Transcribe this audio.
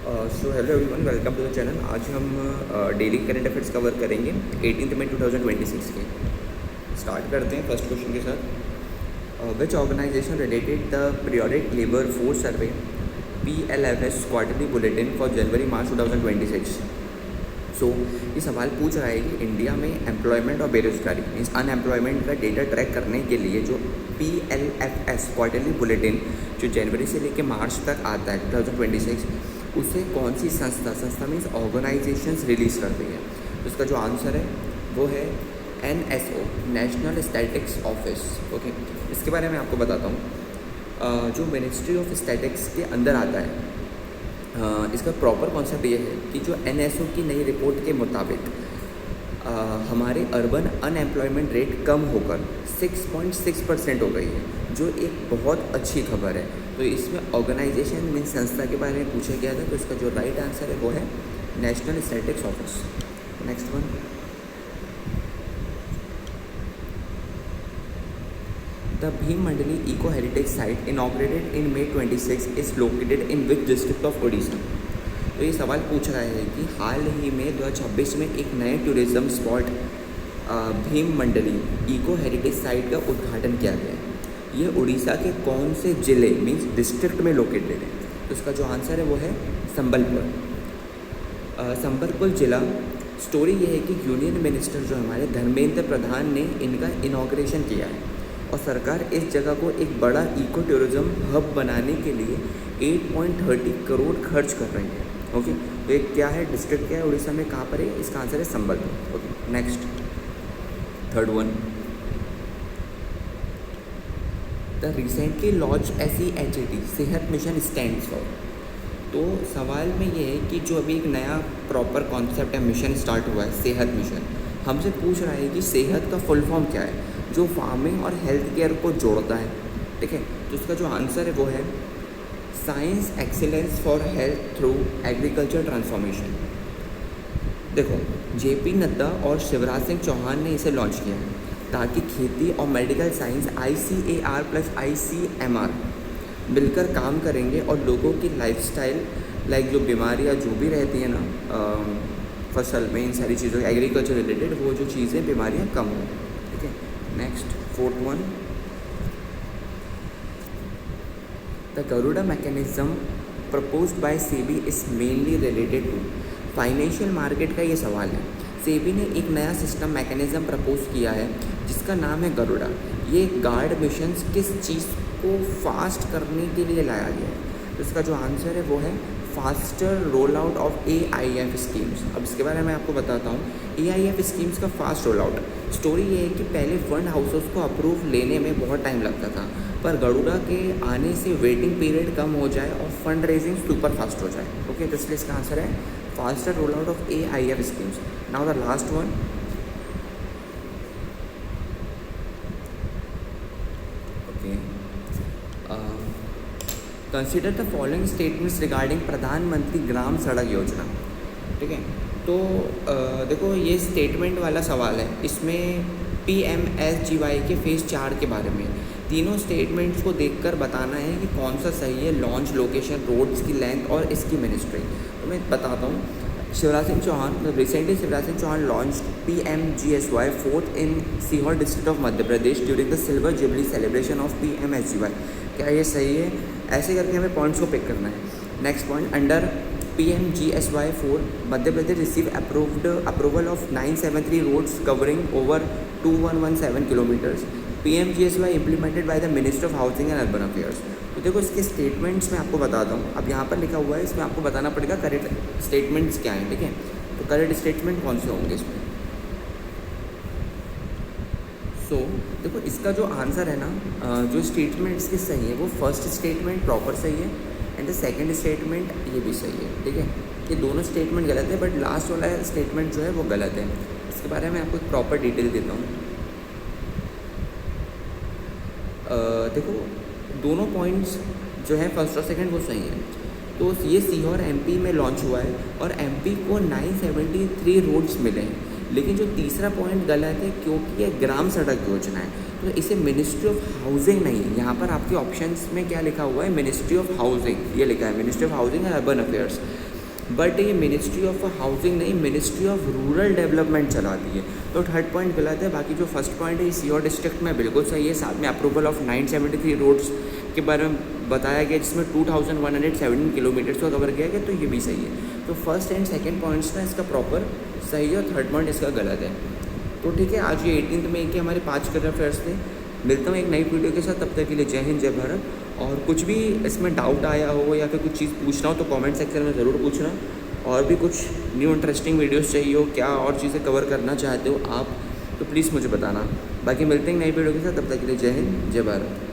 So hello everyone, welcome to the channel. आज हम daily current affairs cover करेंगे 18 मई 2026 के। स्टार्ट करते हैं फर्स्ट क्वेश्चन के साथ। Which organisation related the periodic labour force survey PLFS quarterly bulletin for January March 2026। So ये सवाल पूछ रहा है कि इंडिया में एम्प्लॉयमेंट और बेरोजगारी मीन्स अनएम्प्लॉयमेंट का डेटा ट्रैक करने के लिए जो PLFS क्वार्टरली बुलेटिन जो जनवरी से लेकर मार्च तक आता है 2026, उसे कौन सी संस्था मीन्स ऑर्गेनाइजेशंस रिलीज़ कर रही है। तो इसका जो आंसर है वो है NSO, national statics office. Okay, इसके बारे में आपको बताता हूँ। जो मिनिस्ट्री ऑफ स्टैटिक्स के अंदर आता है, इसका प्रॉपर कॉन्सेप्ट ये है कि जो NSO की नई रिपोर्ट के मुताबिक हमारे अर्बन अनएम्प्लॉयमेंट रेट कम होकर 6.6% हो गई है, जो एक बहुत अच्छी खबर है। तो इसमें ऑर्गेनाइजेशन मीन संस्था के बारे में पूछा गया था, तो इसका जो राइट आंसर है वो है national statics office. Next one, the Bhim Mandali eco heritage site inaugurated in May 26 is located in which district of Orissa. तो ये सवाल पूछ रहा है कि हाल ही में 2026 में एक नए tourism spot Bhim Mandali eco heritage site का उद्घाटन किया गया है। ये उड़ीसा के कौन से ज़िले मीन्स डिस्ट्रिक्ट में लोकेटेड है। तो इसका जो आंसर है वो है संबलपुर। संबलपुर ज़िला। स्टोरी ये है कि यूनियन मिनिस्टर जो हमारे धर्मेंद्र प्रधान ने इनका इनॉग्रेशन किया है और सरकार इस जगह को एक बड़ा इको टूरिज़्म हब बनाने के लिए 8.30 करोड़ खर्च कर रही है। ओके, तो एक क्या है, डिस्ट्रिक्ट क्या है उड़ीसा में, कहाँ पर है, इसका आंसर है Sambalpur. Okay, next third one, the recently launch SEHAT सेहत मिशन स्टैंड्स फॉर। तो सवाल में ये है कि जो अभी एक नया प्रॉपर कॉन्सेप्ट है, मिशन स्टार्ट हुआ है सेहत मिशन, हमसे पूछ रहा है कि सेहत का फुल फॉर्म क्या है, जो फार्मिंग और हेल्थ केयर को जोड़ता है। ठीक है, तो इसका जो आंसर है वो है science excellence for health through agriculture transformation. देखो, JP नड्डा और शिवराज सिंह चौहान ने इसे लॉन्च किया है ताकि खेती और medical science ICAR plus ICMR मिलकर काम करेंगे और लोगों की लाइफस्टाइल लाइक जो बीमारियाँ जो भी रहती हैं ना फसल में, इन सारी चीज़ों एग्रीकल्चर रिलेटेड, वो जो चीज़ें बीमारियाँ कम हों। ठीक है, next fourth one, the Garuda mechanism proposed by SEBI is mainly related to. Financial market का ये सवाल है। SEBI ने एक नया सिस्टम मैकेनिज्म प्रपोज किया है जिसका नाम है गरुड़ा। ये गार्ड मिशंस किस चीज़ को फास्ट करने के लिए लाया गया है। तो इसका जो आंसर है वो है faster roll out of AIF schemes. अब इसके बारे में आपको बताता हूँ। AIF स्कीम्स का फास्ट रोल आउट, स्टोरी ये है कि पहले फंड हाउसेस को अप्रूव लेने में बहुत टाइम लगता था, पर गरुड़ा के आने से वेटिंग पीरियड कम हो जाए और फंड रेजिंग सुपर फास्ट हो जाए। ओके, तो इसलिए इसका आंसर है faster roll out of AIF schemes. Now the last one, consider the following statements regarding प्रधानमंत्री ग्राम सड़क योजना। ठीक है, तो देखो ये स्टेटमेंट वाला सवाल है, इसमें PMSGY के फेज़ 4 के बारे में। तीनों स्टेटमेंट्स को देखकर बताना है कि कौन सा सही है, लॉन्च लोकेशन, रोड्स की लेंथ और इसकी मिनिस्ट्री। तो मैं बताता हूँ। Shivraj Singh Chouhan, recently Shivraj Singh Chouhan launch PMGSY 4th in Sehore district of Madhya Pradesh during the silver jubilee celebration of PMSGY। क्या ये सही है? ऐसे करके हमें पॉइंट्स को पिक करना है। Next point, under PMGSY 4 Madhya Pradesh receive approval of 973 roads covering over 2117 kilometres. PMGSY implemented by the minister of housing and urban affairs. तो देखो इसके स्टेटमेंट्स मैं आपको बताता हूँ। अब यहाँ पर लिखा हुआ है, इसमें आपको बताना पड़ेगा करेक्ट स्टेटमेंट्स क्या हैं। ठीक है, तो करेक्ट स्टेटमेंट कौन से होंगे इसमें। देखो इसका जो आंसर है ना, जो स्टेटमेंट्स के सही है वो फर्स्ट स्टेटमेंट प्रॉपर सही है एंड द सेकंड स्टेटमेंट ये भी सही है। ठीक है, ये दोनों स्टेटमेंट गलत है, बट लास्ट वाला स्टेटमेंट जो है वो गलत है। इसके बारे में आपको एक प्रॉपर डिटेल देता हूँ। देखो दोनों पॉइंट्स जो है फर्स्ट और सेकंड वो सही है। तो ये सीहोर MP में लॉन्च हुआ है और MP को 973 रोड्स मिले हैं, लेकिन जो तीसरा पॉइंट गलत है क्योंकि ये ग्राम सड़क योजना है, तो इसे मिनिस्ट्री ऑफ हाउसिंग नहीं है। यहाँ पर आपके ऑप्शंस में क्या लिखा हुआ है, मिनिस्ट्री ऑफ हाउसिंग, ये लिखा है ministry of housing and urban affairs. But ये मिनिस्ट्री ऑफ हाउसिंग नहीं, मिनिस्ट्री ऑफ रूरल डेवलपमेंट चलाती है। तो थर्ड पॉइंट गलत है। बाकी जो फर्स्ट पॉइंट है सीहोर डिस्ट्रिक्ट में बिल्कुल सही है। साथ में अप्रूवल ऑफ 973 रोड्स के बारे में बताया गया, जिसमें 2117 किलोमीटर्स को कवर किया गया, तो ये भी सही है। तो फर्स्ट एंड सेकेंड पॉइंट्स ना इसका प्रॉपर सही है और थर्ड पॉइंट इसका गलत है। तो ठीक है, आज ये 18 मई के हमारे 5 करंट अफेयर्स थे। मिलता हूँ एक नई वीडियो के साथ, तब तक के लिए जय हिंद, जय भारत। और कुछ भी इसमें डाउट आया हो या फिर कुछ चीज़ पूछना हो तो कमेंट सेक्शन में ज़रूर पूछना। और भी कुछ न्यू इंटरेस्टिंग वीडियोस चाहिए हो, क्या और चीज़ें कवर करना चाहते हो आप, तो प्लीज़ मुझे बताना। बाकी मिलते हैं नई वीडियो के साथ, तब तक के लिए जय हिंद, जय भारत।